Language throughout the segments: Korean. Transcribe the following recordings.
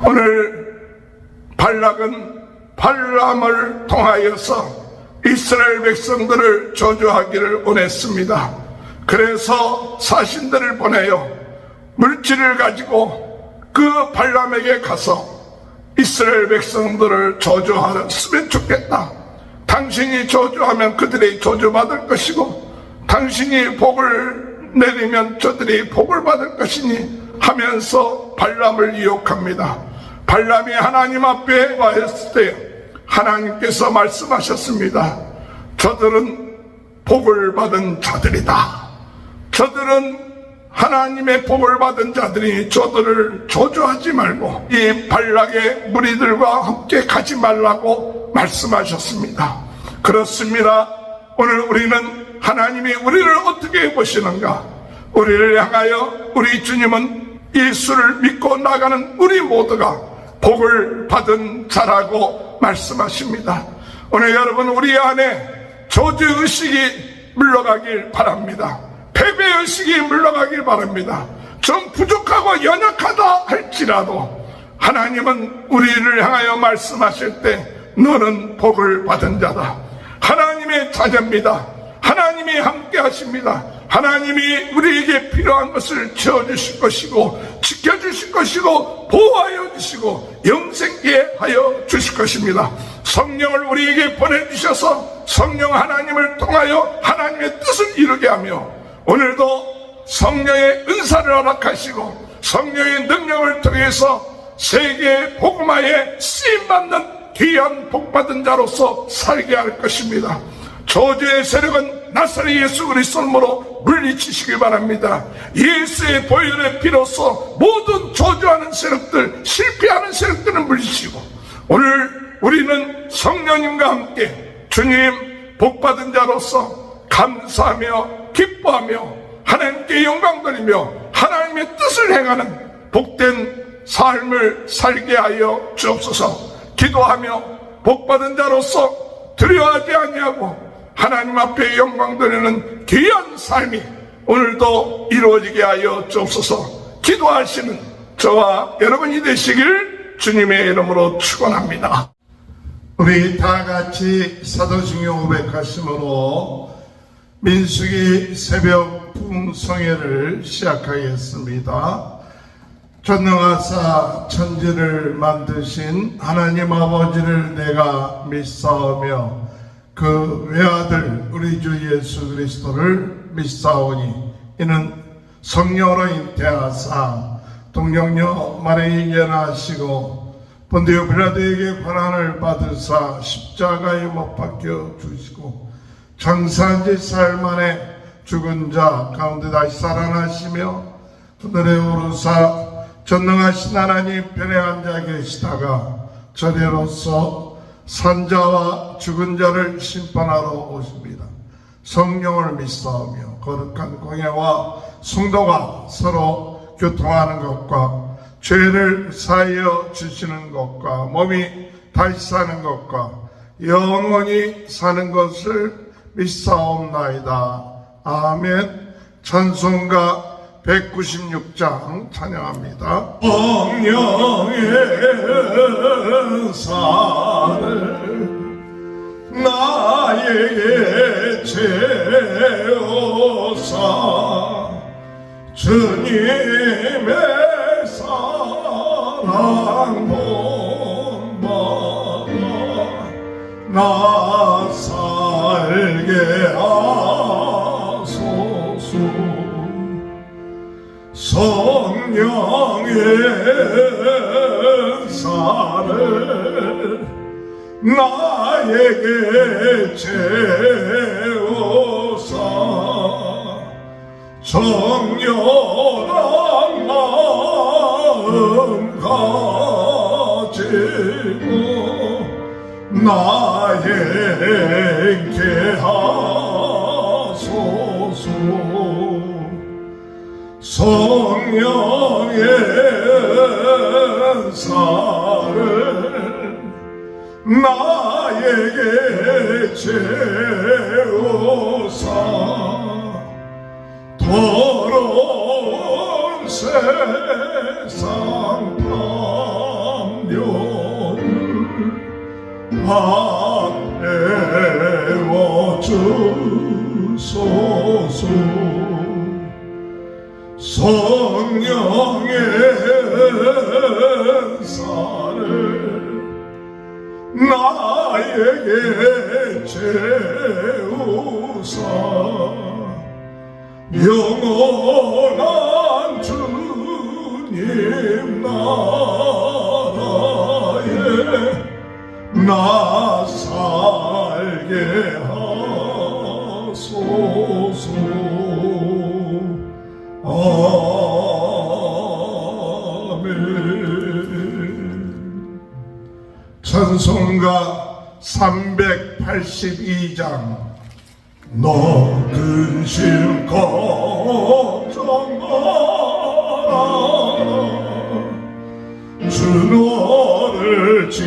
오늘 발락은 발람을 통하여서 이스라엘 백성들을 저주하기를 원했습니다. 그래서 사신들을 보내요 물질을 가지고 그 발람에게 가서 이스라엘 백성들을 저주하였으면 좋겠다. 당신이 저주하면 그들이 저주받을 것이고 당신이 복을 내리면 저들이 복을 받을 것이니 하면서 발람을 유혹합니다. 발람이 하나님 앞에 와 있을 때 하나님께서 말씀하셨습니다. 저들은 복을 받은 자들이다. 저들은 하나님의 복을 받은 자들이 저들을 저주하지 말고 이 발락의 무리들과 함께 가지 말라고 말씀하셨습니다. 그렇습니다. 오늘 우리는 하나님이 우리를 어떻게 보시는가? 우리를 향하여 우리 주님은 예수를 믿고 나가는 우리 모두가 복을 받은 자라고 말씀하십니다. 오늘 여러분 우리 안에 저주의식이 물러가길 바랍니다. 패배의식이 물러가길 바랍니다. 좀 부족하고 연약하다 할지라도 하나님은 우리를 향하여 말씀하실 때 너는 복을 받은 자다. 하나님의 자녀입니다. 하나님이 함께 하십니다. 하나님이 우리에게 필요한 것을 채워주실 것이고 지켜주실 것이고 보호하여 주시고 영생케 하여 주실 것입니다. 성령을 우리에게 보내주셔서 성령 하나님을 통하여 하나님의 뜻을 이루게 하며 오늘도 성령의 은사를 허락하시고 성령의 능력을 통해서 세계 복음화에 쓰임받는 귀한 복받은 자로서 살게 할 것입니다. 저주의 세력은 나사렛 예수 그리스도로 물리치시기 바랍니다. 예수의 보혈의 피로서 모든 저주하는 세력들, 실패하는 세력들은 물리치고 오늘 우리는 성령님과 함께 주님 복받은 자로서 감사하며 기뻐하며 하나님께 영광 돌리며 하나님의 뜻을 행하는 복된 삶을 살게 하여 주옵소서. 기도하며 복받은 자로서 두려워하지 아니하고 하나님 앞에 영광 돌리는 귀한 삶이 오늘도 이루어지게 하여 주옵소서. 기도하시는 저와 여러분이 되시길 주님의 이름으로 축원합니다. 우리 다 같이 사도신경 고백하심으로 민수기 새벽 부흥성회를 시작하겠습니다. 전능하사 천지를 만드신 하나님 아버지를 내가 믿사오며 그 외아들 우리 주 예수 그리스도를 믿사오니 이는 성령으로 잉태하사 동정녀 마리아에게 나시고 본디오 빌라도에게 고난을 받으사 십자가에 못 박혀 주시고 장사한 지 사흘 만에 죽은 자 가운데 다시 살아나시며 하늘에 오르사 전능하신 하나님 편에 앉아 계시다가 저리로서 산자와 죽은 자를 심판하러 오십니다. 성령을 믿사오며 거룩한 공예와 성도가 서로 교통하는 것과 죄를 사하여 주시는 것과 몸이 다시 사는 것과 영원히 사는 것을 믿사옵나이다. 아멘. 찬송가 196장 찬양합니다. 성령의 은사를 나에게 채우사 주님의 사랑 본받아 나 살게 하소서. 성령의 은사를 나에게 채우사 정렬한 마음 가지고 나에게 하소서. 성령의 은사를 나에게 채우사 더러운 세상 태워주소서. 성령의 살을 나에게 채우사 영원한 주님 나라에 나 살게 하소서. 아멘. 찬송가 382장 너 근심 걱정 마라. 주 너를 지키리.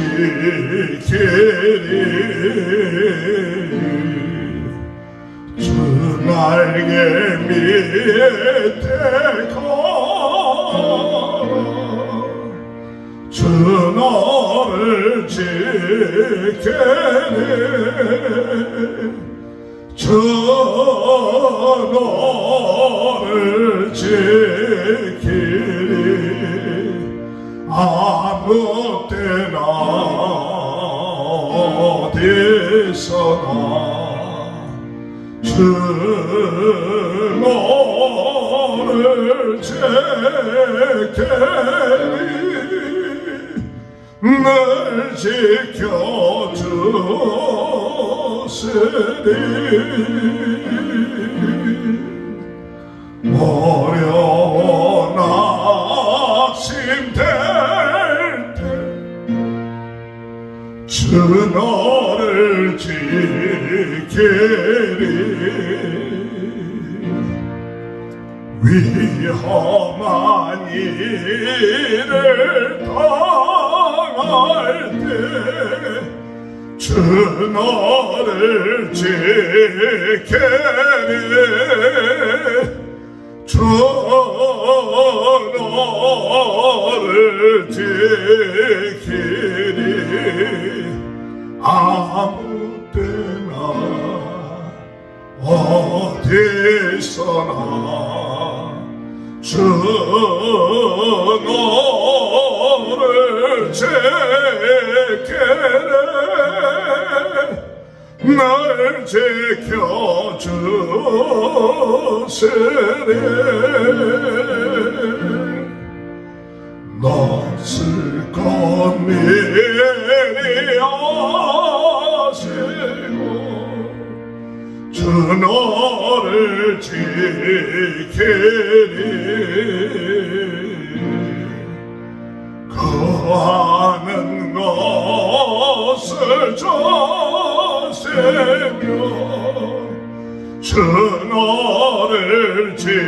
주 날개 밑에 가라. 주 너를 지키리. 주 너를 지키리. 아무 때나 어디서나 주 너를 지키리. 늘 지켜주시리. 어려운 아침 될 때 주 너를 지키리. 위험한 일을 당할 때 주 너를 지키리. 주 너를 지키리. 아무 때나 어디서나 주 너를 지키리. 날 지켜주시리. 낯을 미리 아시고 주 너를 지키리. 거하는 것을 자세며 주 너를 지키리.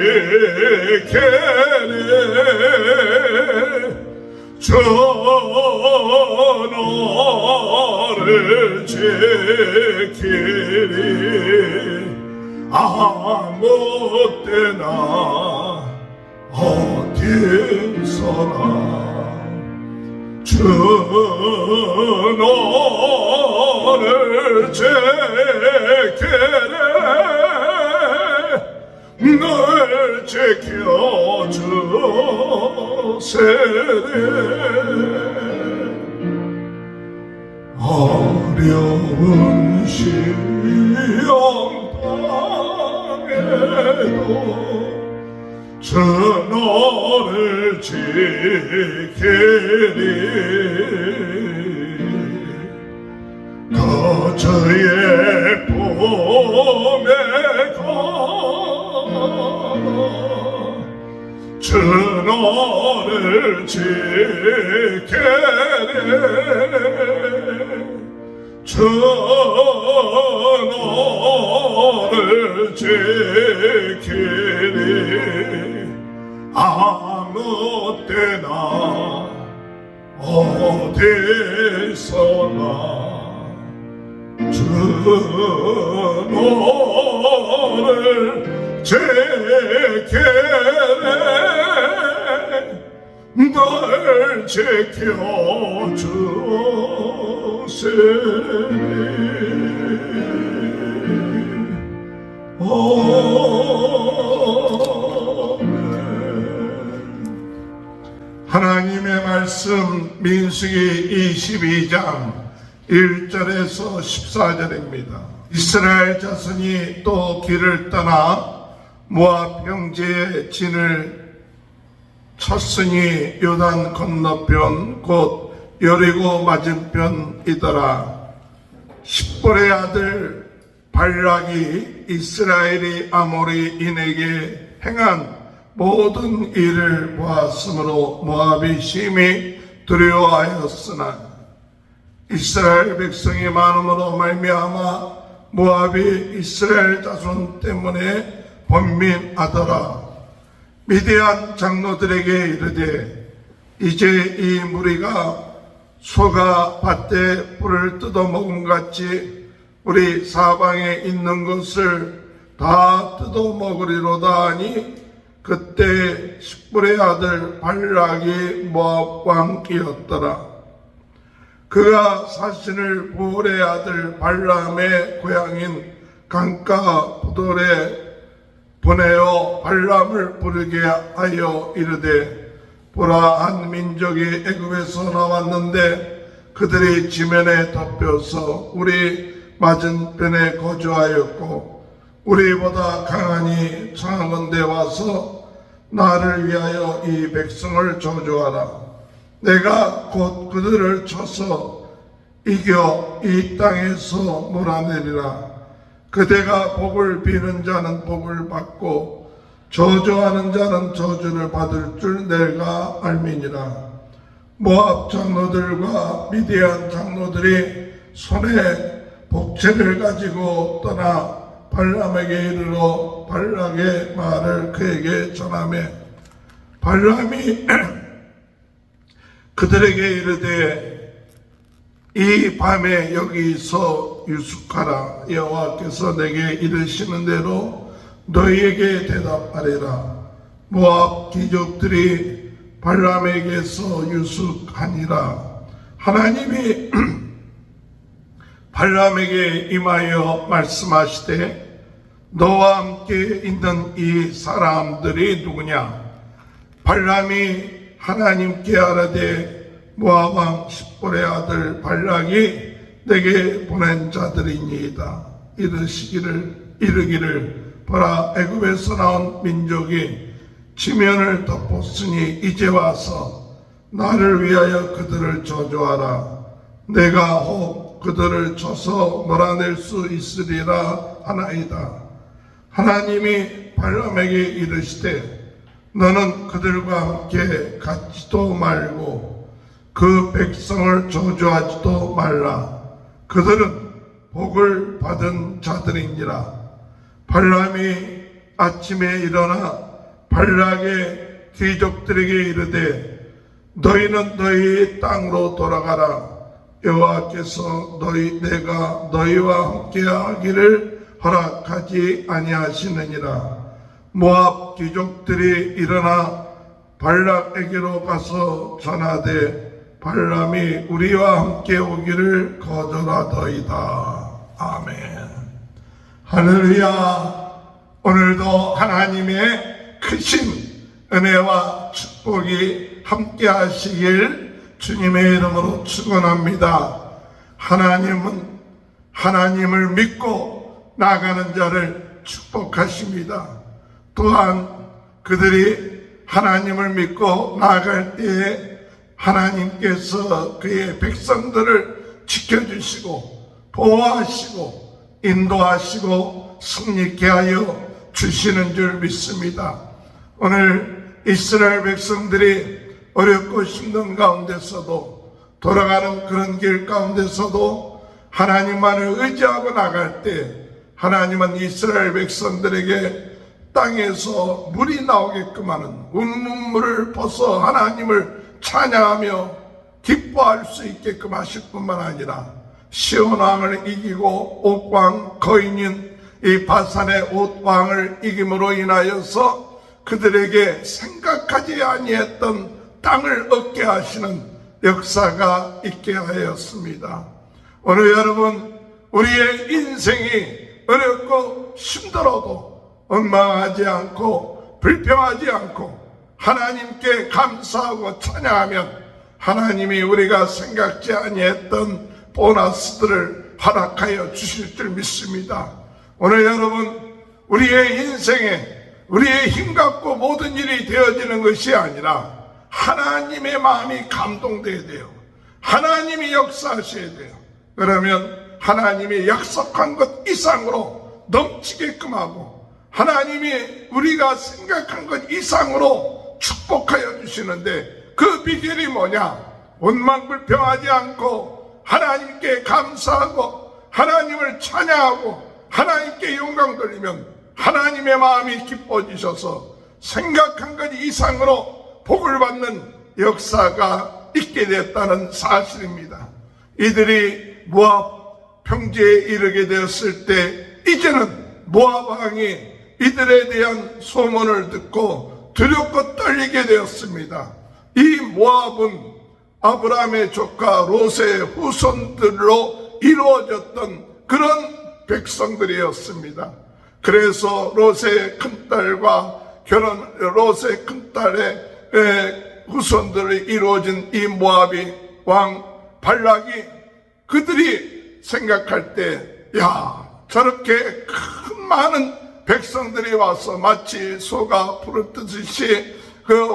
주 너를 지키리. 아무 때나 어디서나 주 너를 지키리. 널 지켜주시리. 어려운 시험 당해도 주 너를 지키리. 거저의 봄에 가라. 주 너를 지키리. 주 너를 지키리. 아무 때나 어디서나 주 너를 지키리. 널 지켜주시리. 하나님의 말씀 민수기 22장 1절에서 14절입니다. 이스라엘 자손이 또 길을 떠나 모압 형제의 진을 쳤으니 요단 건너편 곧 여리고 맞은편이더라. 십볼의 아들 발락이 이스라엘이 아모리인에게 행한 모든 일을 보았으므로 모압이 심히 두려워하였으나 이스라엘 백성이 많음으로 말미암아 모압이 이스라엘 자손 때문에 번민하더라. 미디안 장로들에게 이르되 이제 이 무리가 소가 밭에 뿔을 뜯어먹음 같이 우리 사방에 있는 것을 다 뜯어먹으리로다 하니 그때 십볼의 아들 발락이 모압 왕이었더라. 그가 사신을 부올의 아들 발람의 고향인 강가 부돌에 보내어 발람을 부르게 하여 이르되 보라, 한 민족이 애굽에서 나왔는데 그들이 지면에 덮여서 우리 맞은편에 거주하였고 우리보다 강하니 창원대 와서 나를 위하여 이 백성을 저주하라. 내가 곧 그들을 쳐서 이겨 이 땅에서 몰아내리라. 그대가 복을 비는 자는 복을 받고 저주하는 자는 저주를 받을 줄 내가 알미니라. 모압 장로들과 미디안 장로들이 손에 복채를 가지고 떠나 발람에게 이르러 발락의 말을 그에게 전하매 발람이 그들에게 이르되 이 밤에 여기서 유숙하라. 여호와께서 내게 이르시는 대로 너희에게 대답하리라. 모압 귀족들이 발람에게서 유숙하니라. 하나님이 발람에게 임하여 말씀하시되 너와 함께 있는 이 사람들이 누구냐? 발람이 하나님께 아뢰되 모압 왕 십볼의 아들 발락이 내게 보낸 자들이니이다. 이르기를 보라, 애굽에서 나온 민족이 지면을 덮었으니 이제 와서 나를 위하여 그들을 저주하라. 내가 혹 그들을 쳐서 몰아낼 수 있으리라 하나이다. 하나님이 발람에게 이르시되 너는 그들과 함께 같지도 말고 그 백성을 저주하지도 말라. 그들은 복을 받은 자들이니라. 발람이 아침에 일어나 발락의 귀족들에게 이르되 너희는 너희 땅으로 돌아가라. 여호와께서 내가 너희와 함께하기를 허락하지 아니하시느니라. 모압 귀족들이 일어나 발락에게로 가서 전하되 발람이 우리와 함께 오기를 거절하더이다. 아멘. 할렐루야. 오늘도 하나님의 크신 은혜와 축복이 함께 하시길 주님의 이름으로 축원합니다. 하나님은 하나님을 믿고 나가는 자를 축복하십니다. 또한 그들이 하나님을 믿고 나아갈 때에 하나님께서 그의 백성들을 지켜주시고 보호하시고 인도하시고 승리케 하여 주시는 줄 믿습니다. 오늘 이스라엘 백성들이 어렵고 힘든 가운데서도 돌아가는 그런 길 가운데서도 하나님만을 의지하고 나갈 때 하나님은 이스라엘 백성들에게 땅에서 물이 나오게끔 하는 운문물을 벗어 하나님을 찬양하며 기뻐할 수 있게끔 하실 뿐만 아니라 시온왕을 이기고 옥왕 거인인 이 바산의 옥왕을 이김으로 인하여서 그들에게 생각하지 아니했던 땅을 얻게 하시는 역사가 있게 하였습니다. 오늘 여러분, 우리의 인생이 어렵고 힘들어도 원망하지 않고 불평하지 않고 하나님께 감사하고 찬양하면 하나님이 우리가 생각지 아니했던 보너스들을 허락하여 주실 줄 믿습니다. 오늘 여러분, 우리의 인생에 우리의 힘 갖고 모든 일이 되어지는 것이 아니라 하나님의 마음이 감동돼야 돼요. 하나님이 역사하셔야 돼요. 그러면 하나님이 약속한 것 이상으로 넘치게끔 하고 하나님이 우리가 생각한 것 이상으로 축복하여 주시는데 그 비결이 뭐냐? 원망불평하지 않고 하나님께 감사하고 하나님을 찬양하고 하나님께 영광 돌리면 하나님의 마음이 기뻐지셔서 생각한 것 이상으로 복을 받는 역사가 있게 됐다는 사실입니다. 이들이 모압 평지에 이르게 되었을 때 이제는 모압 왕이 이들에 대한 소문을 듣고 두렵고 떨리게 되었습니다. 이 모압은 아브라함의 조카 롯의 후손들로 이루어졌던 그런 백성들이었습니다. 그래서 롯의 큰딸과 롯의 큰딸의 후손들이 이루어진 이 모압이 왕 발락이 그들이 생각할 때 저렇게 큰 많은 백성들이 와서 마치 소가 불을 뜨듯이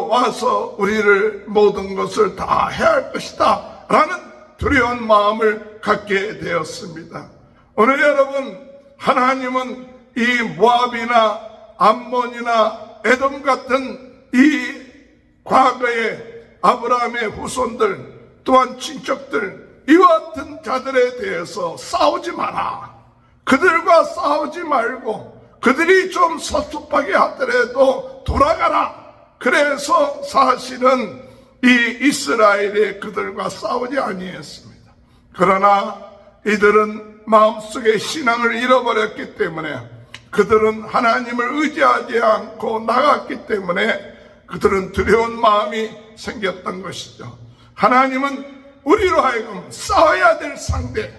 와서 우리를 모든 것을 다 해야 할 것이다 라는 두려운 마음을 갖게 되었습니다. 오늘 여러분, 하나님은 이 모압이나 암몬이나 에돔 같은 이 과거의 아브라함의 후손들 또한 친척들 이와 같은 자들에 대해서 싸우지 마라. 그들과 싸우지 말고 그들이 좀 섭섭하게 하더라도 돌아가라. 그래서 사실은 이 이스라엘이 그들과 싸우지 아니했습니다. 그러나 이들은 마음속에 신앙을 잃어버렸기 때문에 그들은 하나님을 의지하지 않고 나갔기 때문에 그들은 두려운 마음이 생겼던 것이죠. 하나님은 우리로 하여금 싸워야 될 상대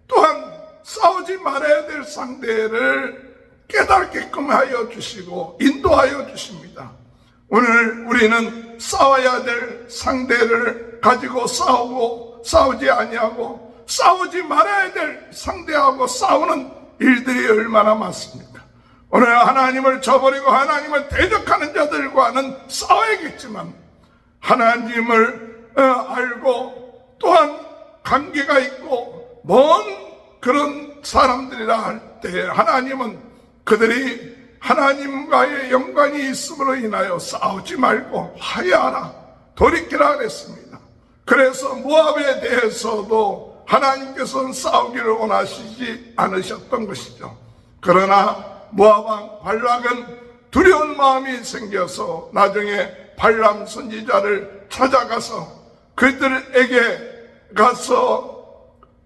또한 싸우지 말아야 될 상대를 깨닫게끔 하여 주시고 인도하여 주십니다. 오늘 우리는 싸워야 될 상대를 가지고 싸우지 아니하고 싸우지 말아야 될 상대하고 싸우는 일들이 얼마나 많습니까? 오늘 하나님을 저버리고 하나님을 대적하는 자들과는 싸워야겠지만 하나님을 알고 또한 관계가 있고 먼 그런 사람들이라 할 때 하나님은 그들이 하나님과의 연관이 있음으로 인하여 싸우지 말고 화해하라, 돌이키라 그랬습니다. 그래서 모압에 대해서도 하나님께서는 싸우기를 원하시지 않으셨던 것이죠. 그러나 모압 왕 발락은 두려운 마음이 생겨서 나중에 발람 선지자를 찾아가서 그들에게 가서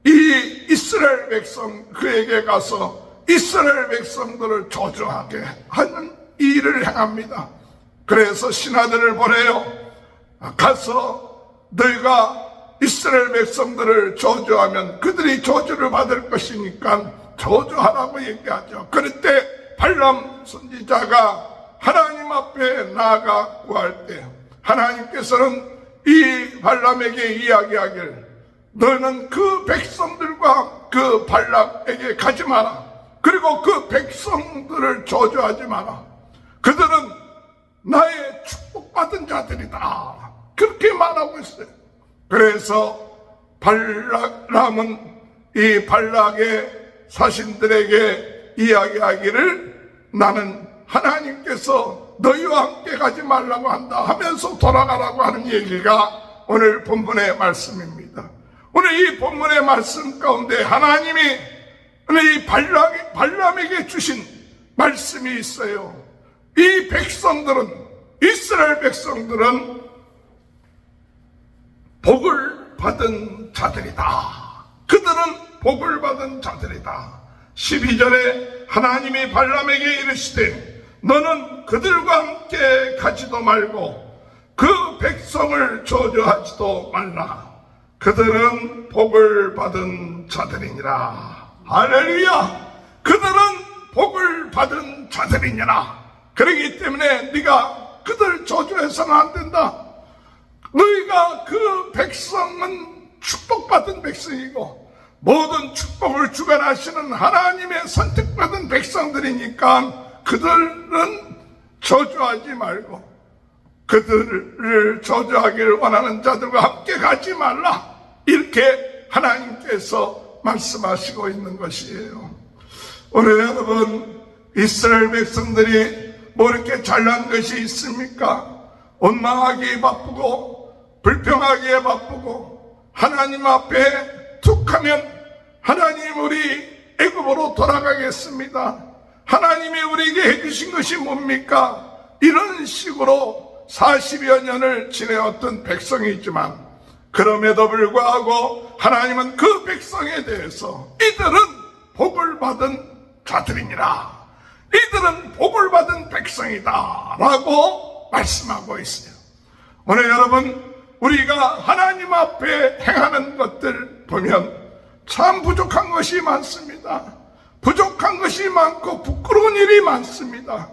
이 이스라엘 백성 그에게 가서 이스라엘 백성들을 저주하게 하는 일을 행합니다. 그래서 신하들을 보내요. 가서 너희가 이스라엘 백성들을 저주하면 그들이 저주를 받을 것이니까 저주하라고 얘기하죠. 그럴 때 발람 선지자가 하나님 앞에 나아가 구할 때 하나님께서는 이 발람에게 이야기하길 너는 그 백성들과 그 발람에게 가지 마라. 그리고 그 백성들을 저주하지 마라. 그들은 나의 축복받은 자들이다. 그렇게 말하고 있어요. 그래서 발람은 이 발락의 사신들에게 이야기하기를 나는 하나님께서 너희와 함께 가지 말라고 한다 하면서 돌아가라고 하는 얘기가 오늘 본문의 말씀입니다. 오늘 이 본문의 말씀 가운데 하나님이 이 발람에게 주신 말씀이 있어요. 이 백성들은, 이스라엘 백성들은 복을 받은 자들이다. 그들은 복을 받은 자들이다. 12절에 하나님이 발람에게 이르시되 너는 그들과 함께 가지도 말고 그 백성을 저주하지도 말라. 그들은 복을 받은 자들이니라. 할렐루야. 그들은 복을 받은 자들이니라. 그렇기 때문에 네가 그들 저주해서는 안 된다. 너희가 그 백성은 축복받은 백성이고 모든 축복을 주관하시는 하나님의 선택받은 백성들이니까 그들은 저주하지 말고 그들을 저주하기를 원하는 자들과 함께 가지 말라. 이렇게 하나님께서 말씀하시고 있는 것이에요. 오늘 여러분, 이스라엘 백성들이 뭐 이렇게 잘난 것이 있습니까? 원망하기에 바쁘고 불평하기에 바쁘고 하나님 앞에 툭 하면 하나님 우리 애굽으로 돌아가겠습니다. 하나님이 우리에게 해주신 것이 뭡니까? 이런 식으로 40여 년을 지내왔던 백성이지만 그럼에도 불구하고 하나님은 그 백성에 대해서 이들은 복을 받은 자들이니라. 이들은 복을 받은 백성이다 라고 말씀하고 있어요. 오늘 여러분, 우리가 하나님 앞에 행하는 것들 보면 참 부족한 것이 많습니다. 부족한 것이 많고 부끄러운 일이 많습니다.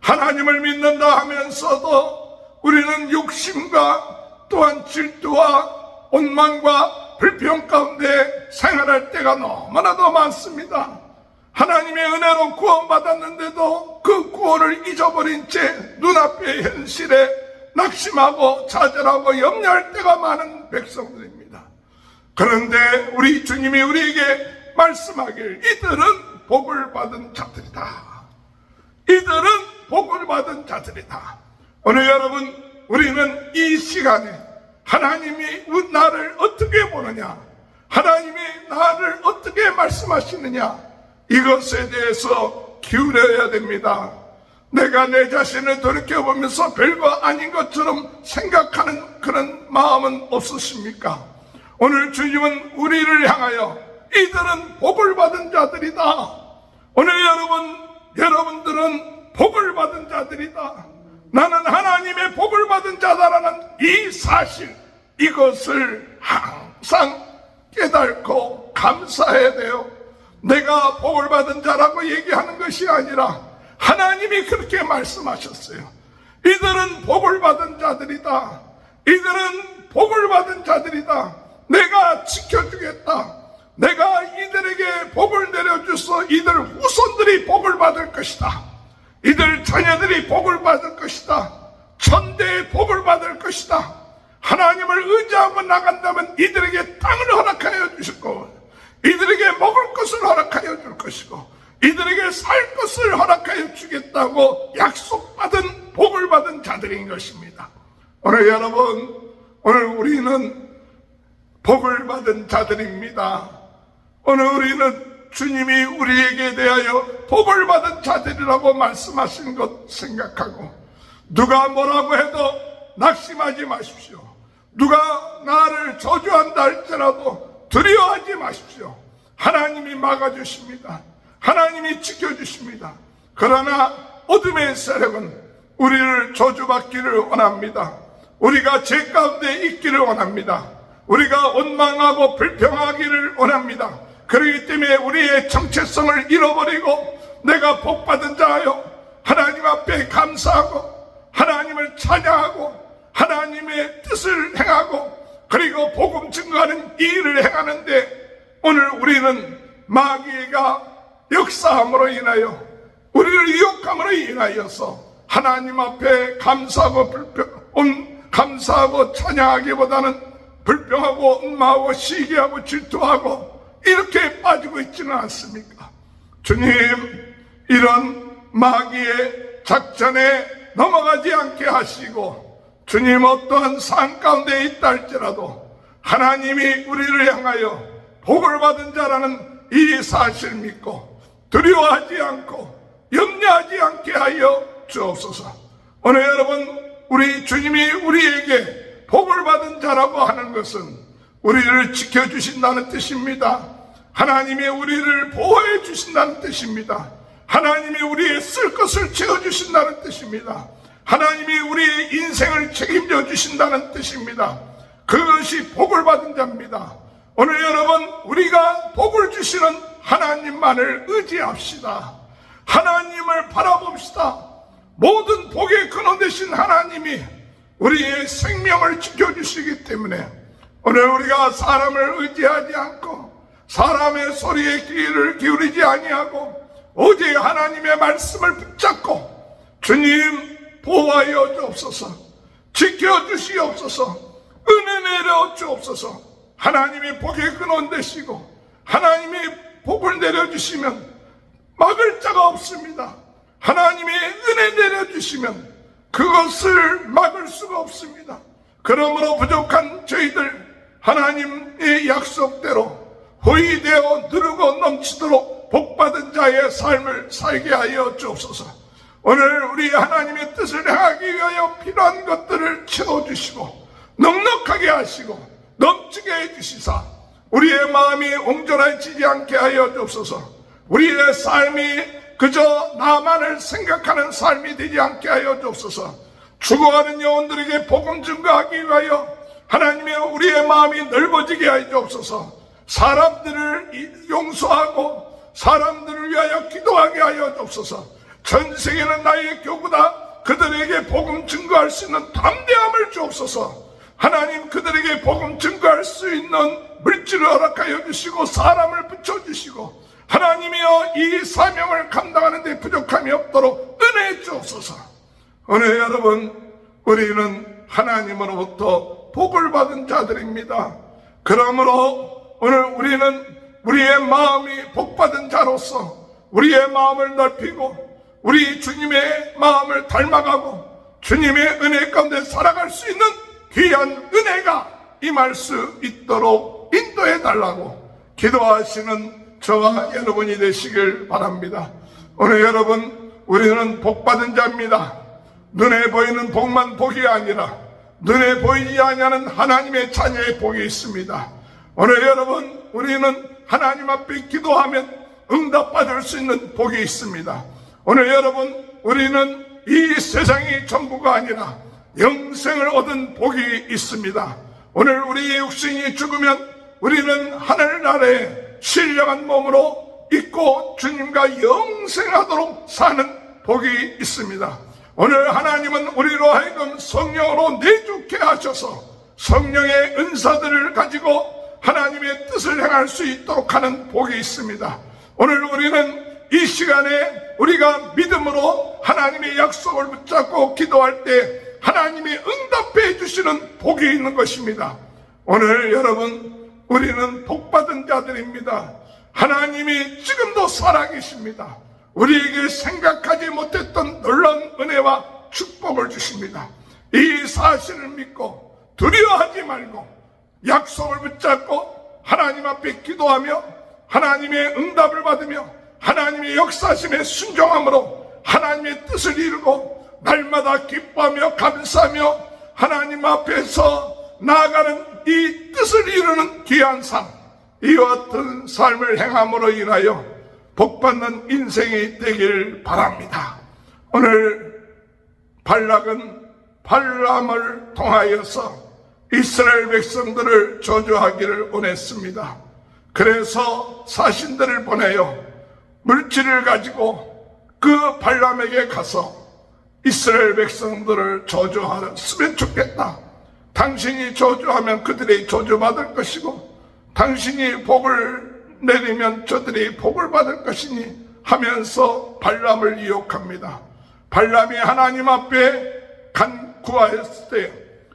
하나님을 믿는다 하면서도 우리는 욕심과 또한 질투와 원망과 불평 가운데 생활할 때가 너무나도 많습니다. 하나님의 은혜로 구원받았는데도 그 구원을 잊어버린 채 눈앞의 현실에 낙심하고 좌절하고 염려할 때가 많은 백성들입니다. 그런데 우리 주님이 우리에게 말씀하길 이들은 복을 받은 자들이다. 이들은 복을 받은 자들이다. 오늘 여러분, 우리는 이 시간에 하나님이 나를 어떻게 보느냐, 하나님이 나를 어떻게 말씀하시느냐, 이것에 대해서 기울여야 됩니다. 내가 내 자신을 돌이켜보면서 별거 아닌 것처럼 생각하는 그런 마음은 없으십니까? 오늘 주님은 우리를 향하여 이들은 복을 받은 자들이다. 오늘 여러분들은 복을 받은 자들이다. 나는 하나님의 복을 받은 자다라는 이 사실, 이것을 항상 깨닫고 감사해야 돼요. 내가 복을 받은 자라고 얘기하는 것이 아니라 하나님이 그렇게 말씀하셨어요. 이들은 복을 받은 자들이다. 이들은 복을 받은 자들이다. 내가 지켜주겠다. 내가 이들에게 복을 내려줘서 이들 후손들이 복을 받을 것이다. 이들 자녀들이 복을 받을 것이다. 천대의 복을 받을 것이다. 하나님을 의지하고 나간다면 이들에게 땅을 허락하여 주실 거고, 이들에게 먹을 것을 허락하여 줄 것이고, 이들에게 살 것을 허락하여 주겠다고 약속받은 복을 받은 자들인 것입니다. 오늘 여러분, 오늘 우리는 복을 받은 자들입니다. 오늘 우리는 주님이 우리에게 대하여 복을 받은 자들이라고 말씀하신 것 생각하고, 누가 뭐라고 해도 낙심하지 마십시오. 누가 나를 저주한다 할지라도 두려워하지 마십시오. 하나님이 막아주십니다. 하나님이 지켜주십니다. 그러나 어둠의 세력은 우리를 저주받기를 원합니다. 우리가 죄 가운데 있기를 원합니다. 우리가 원망하고 불평하기를 원합니다. 그렇기 때문에 우리의 정체성을 잃어버리고 내가 복받은 자여 하나님 앞에 감사하고 하나님을 찬양하고 하나님의 뜻을 행하고 그리고 복음 증거하는 이 일을 행하는데, 오늘 우리는 마귀가 역사함으로 인하여 우리를 유혹함으로 인하여서 하나님 앞에 감사하고 찬양하기보다는 불평하고 원망하고 시기하고 질투하고 이렇게 빠지고 있지는 않습니까? 주님, 이런 마귀의 작전에 넘어가지 않게 하시고, 주님 어떠한 상 가운데 있다 할지라도 하나님이 우리를 향하여 복을 받은 자라는 이 사실 믿고 두려워하지 않고 염려하지 않게 하여 주옵소서. 오늘 여러분, 우리 주님이 우리에게 복을 받은 자라고 하는 것은 우리를 지켜주신다는 뜻입니다. 하나님이 우리를 보호해 주신다는 뜻입니다. 하나님이 우리의 쓸 것을 채워주신다는 뜻입니다. 하나님이 우리의 인생을 책임져 주신다는 뜻입니다. 그것이 복을 받은 자입니다. 오늘 여러분, 우리가 복을 주시는 하나님만을 의지합시다. 하나님을 바라봅시다. 모든 복의 근원 되신 하나님이 우리의 생명을 지켜주시기 때문에 오늘 우리가 사람을 의지하지 않고 사람의 소리에 귀를 기울이지 아니하고 오직 하나님의 말씀을 붙잡고 주님 보호하여 주옵소서, 지켜주시옵소서, 은혜 내려 주옵소서. 하나님이 복의 근원 되시고 하나님이 복을 내려주시면 막을 자가 없습니다. 하나님이 은혜 내려주시면 그것을 막을 수가 없습니다. 그러므로 부족한 저희들 하나님의 약속대로 호의되어 누르고 넘치도록 복받은 자의 삶을 살게 하여 주옵소서. 오늘 우리 하나님의 뜻을 행하기 위하여 필요한 것들을 채워주시고 넉넉하게 하시고 넘치게 해주시사 우리의 마음이 옹졸해지지 않게 하여 주옵소서. 우리의 삶이 그저 나만을 생각하는 삶이 되지 않게 하여 주옵소서. 죽어가는 영혼들에게 복음 증거하기 위하여 하나님의 우리의 마음이 넓어지게 하여 주옵소서. 사람들을 용서하고 사람들을 위하여 기도하게 하여 주옵소서. 전 세계는 나의 교구다. 그들에게 복음 증거할 수 있는 담대함을 주옵소서. 하나님, 그들에게 복음 증거할 수 있는 물질을 허락하여 주시고 사람을 붙여주시고 하나님이여 이 사명을 감당하는 데 부족함이 없도록 은혜해 주옵소서. 오늘 여러분, 우리는 하나님으로부터 복을 받은 자들입니다. 그러므로 오늘 우리는 우리의 마음이 복받은 자로서 우리의 마음을 넓히고 우리 주님의 마음을 닮아가고 주님의 은혜 가운데 살아갈 수 있는 귀한 은혜가 임할 수 있도록 인도해 달라고 기도하시는 저와 여러분이 되시길 바랍니다. 오늘 여러분, 우리는 복받은 자입니다. 눈에 보이는 복만 복이 아니라 눈에 보이지 아니하는 하나님의 자녀의 복이 있습니다. 오늘 여러분, 우리는 하나님 앞에 기도하면 응답받을 수 있는 복이 있습니다. 오늘 여러분, 우리는 이 세상이 전부가 아니라 영생을 얻은 복이 있습니다. 오늘 우리의 육신이 죽으면 우리는 하늘나라에 신령한 몸으로 있고 주님과 영생하도록 사는 복이 있습니다. 오늘 하나님은 우리로 하여금 성령으로 내주케 하셔서 성령의 은사들을 가지고 하나님의 뜻을 행할 수 있도록 하는 복이 있습니다. 오늘 우리는 이 시간에 우리가 믿음으로 하나님의 약속을 붙잡고 기도할 때 하나님이 응답해 주시는 복이 있는 것입니다. 오늘 여러분, 우리는 복받은 자들입니다. 하나님이 지금도 살아계십니다. 우리에게 생각하지 못했던 놀라운 은혜와 축복을 주십니다. 이 사실을 믿고 두려워하지 말고 약속을 붙잡고 하나님 앞에 기도하며 하나님의 응답을 받으며 하나님의 역사심에 순종함으로 하나님의 뜻을 이루고 날마다 기뻐하며 감사하며 하나님 앞에서 나아가는 이 뜻을 이루는 귀한 삶, 이와 같은 삶을 행함으로 인하여 복받는 인생이 되길 바랍니다. 오늘 발락은 발람을 통하여서 이스라엘 백성들을 저주하기를 원했습니다. 그래서 사신들을 보내어 물질을 가지고 그 발람에게 가서 이스라엘 백성들을 저주하였으면 좋겠다. 당신이 저주하면 그들이 저주받을 것이고 당신이 복을 내리면 저들이 복을 받을 것이니 하면서 발람을 유혹합니다. 발람이 하나님 앞에 간구하였을 때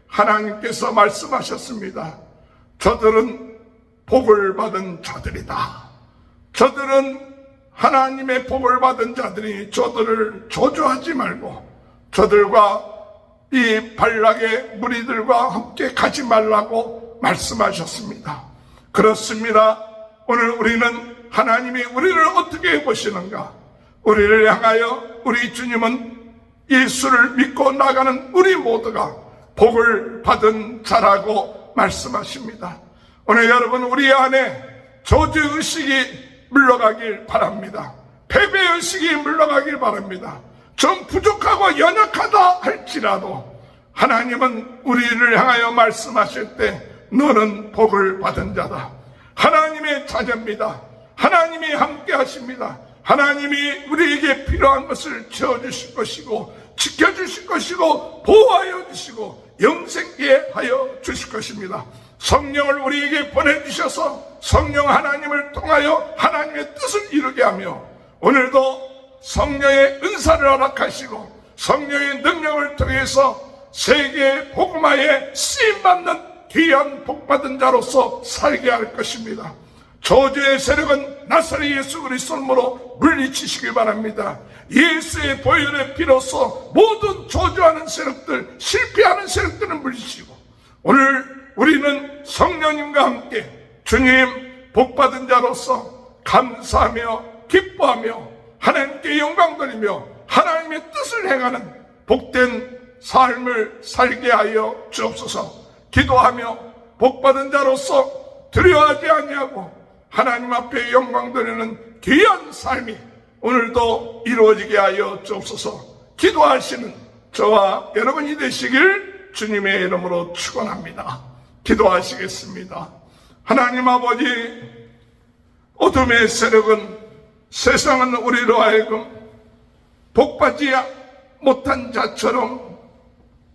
하나님께서 말씀하셨습니다. 저들은 복을 받은 자들이다. 저들은 하나님의 복을 받은 자들이 저들을 저주하지 말고 저들과 이 발락의 무리들과 함께 가지 말라고 말씀하셨습니다. 그렇습니다. 오늘 우리는 하나님이 우리를 어떻게 보시는가? 우리를 향하여 우리 주님은 예수를 믿고 나가는 우리 모두가 복을 받은 자라고 말씀하십니다. 오늘 여러분, 우리 안에 저주의식이 물러가길 바랍니다. 패배의식이 물러가길 바랍니다. 좀 부족하고 연약하다 할지라도 하나님은 우리를 향하여 말씀하실 때 너는 복을 받은 자다. 하나님의 자녀입니다. 하나님이 함께 하십니다. 하나님이 우리에게 필요한 것을 채워주실 것이고 지켜주실 것이고 보호하여 주시고 영생케 하여 주실 것입니다. 성령을 우리에게 보내주셔서 성령 하나님을 통하여 하나님의 뜻을 이루게 하며 오늘도 성령의 은사를 허락하시고 성령의 능력을 통해서 세계 복음화에 쓰임받는 귀한 복받은 자로서 살게 할 것입니다. 저주의 세력은 나사렛 예수 그리스도 이름으로 물리치시기 바랍니다. 예수의 보혈의 피로서 모든 저주하는 세력들, 실패하는 세력들은 물리치고 오늘 우리는 성령님과 함께 주님 복받은 자로서 감사하며 기뻐하며 하나님께 영광 돌리며 하나님의 뜻을 행하는 복된 삶을 살게 하여 주옵소서. 기도하며 복받은 자로서 두려워하지 아니하고 하나님 앞에 영광 돌리는 귀한 삶이 오늘도 이루어지게 하여 주옵소서. 기도하시는 저와 여러분이 되시길 주님의 이름으로 축원합니다. 기도하시겠습니다. 하나님 아버지, 어둠의 세력은 세상은 우리로 하여금 복받지 못한 자처럼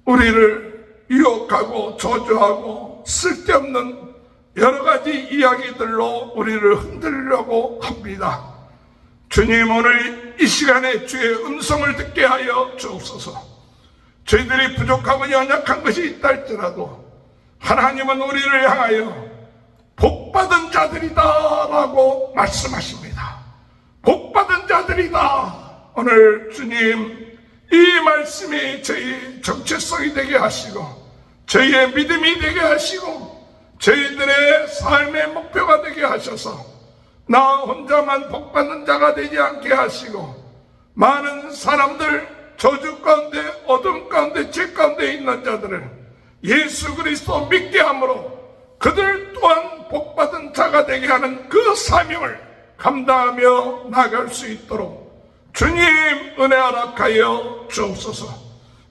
우리를 유혹하고 저주하고 쓸데없는 여러 가지 이야기들로 우리를 흔들려고 합니다. 주님, 오늘 이 시간에 주의 음성을 듣게 하여 주옵소서. 저희들이 부족하고 연약한 것이 있다 할지라도 하나님은 우리를 향하여 복받은 자들이다 라고 말씀하십니다. 복받은 자들이다. 오늘 주님, 이 말씀이 저희 정체성이 되게 하시고 저희의 믿음이 되게 하시고 저희들의 삶의 목표가 되게 하셔서 나 혼자만 복받는 자가 되지 않게 하시고 많은 사람들, 저주 가운데 어둠 가운데 죄 가운데 있는 자들을 예수 그리스도 믿게 함으로 그들 또한 복받은 자가 되게 하는 그 사명을 감당하며 나갈 수 있도록 주님 은혜 허락하여 주옵소서.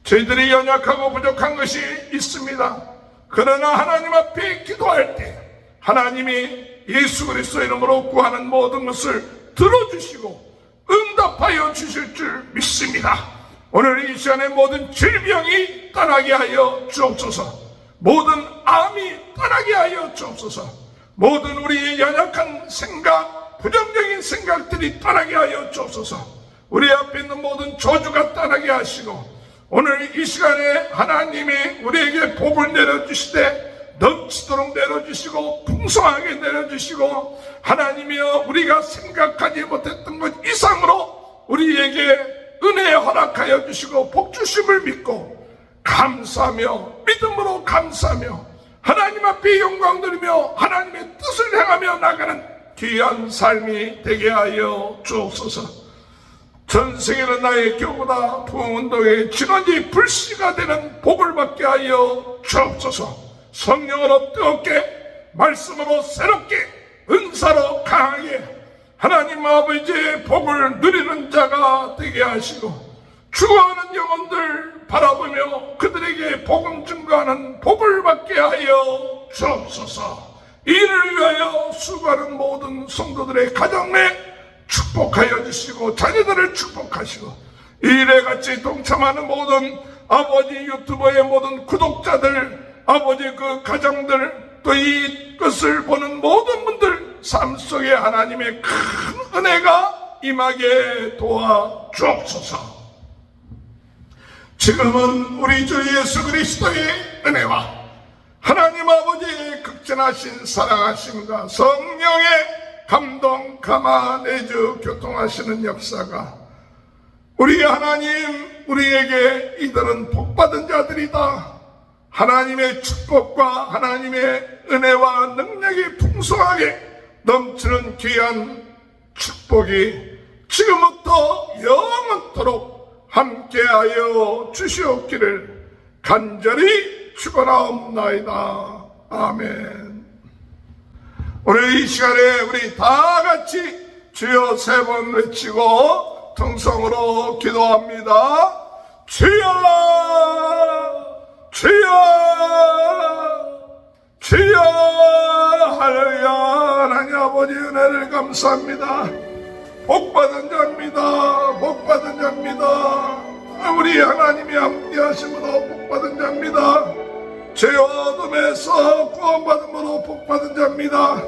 저희들이 연약하고 부족한 것이 있습니다. 그러나 하나님 앞에 기도할 때 하나님이 예수 그리스도 이름으로 구하는 모든 것을 들어주시고 응답하여 주실 줄 믿습니다. 오늘 이 시간에 모든 질병이 떠나게 하여 주옵소서. 모든 암이 떠나게 하여 주옵소서. 모든 우리의 연약한 생각, 부정적인 생각들이 떠나게 하여 주옵소서. 우리 앞에 있는 모든 저주가 떠나게 하시고 오늘 이 시간에 하나님이 우리에게 복을 내려주시되 넘치도록 내려주시고 풍성하게 내려주시고 하나님이여 우리가 생각하지 못했던 것 이상으로 우리에게 은혜 허락하여 주시고 복주심을 믿고 감사하며 믿음으로 감사하며 하나님 앞에 영광 드리며 하나님의 뜻을 행하며 나가는 귀한 삶이 되게 하여 주옵소서. 전생에는 나의 교보다 부흥운동의 진원지 불씨가 되는 복을 받게 하여 주옵소서. 성령으로 뜨겁게 말씀으로 새롭게 은사로 강하게 하나님 아버지의 복을 누리는 자가 되게 하시고 죽어가는 영혼들 바라보며 그들에게 복음 증거하는 복을 받게 하여 주옵소서. 이를 위하여 수고하는 모든 성도들의 가정 내 축복하여 주시고 자녀들을 축복하시고 이 일에 같이 동참하는 모든 아버지 유튜버의 모든 구독자들, 아버지 그 가정들, 또 이것을 보는 모든 분들 삶 속에 하나님의 큰 은혜가 임하게 도와 주옵소서. 지금은 우리 주 예수 그리스도의 은혜와 하나님 아버지의 극진하신 사랑하심과 성령의 감동, 감화, 내주, 교통하시는 역사가 우리 하나님, 우리에게 이들은 복받은 자들이다. 하나님의 축복과 하나님의 은혜와 능력이 풍성하게 넘치는 귀한 축복이 지금부터 영원토록 함께하여 주시옵기를 간절히 축원하옵나이다. 아멘. 오늘 이 시간에 우리 다 같이 주여 세 번 외치고 통성으로 기도합니다. 주여, 주여, 주여, 할렐루야. 아버지 은혜를 감사합니다. 복받은 자입니다. 복받은 자입니다. 우리 하나님이 함께 하심으로 복받은 자입니다. 죄와 어둠에서 구원받음으로 복받은 자입니다.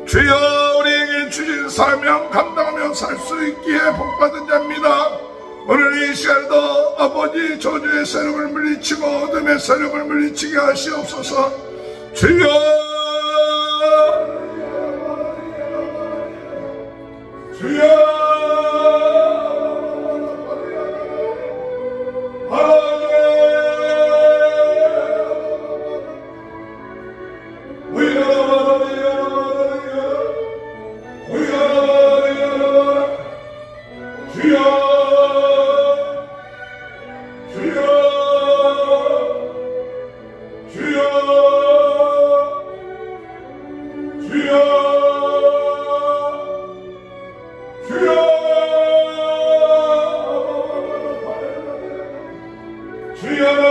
주여 우리에게 주신 사명 감당하며 살 수 있기에 복받은 자입니다. 오늘 이 시간도 아버지 저주의 세력을 물리치고 어둠의 세력을 물리치게 하시옵소서. 주여 주여 주여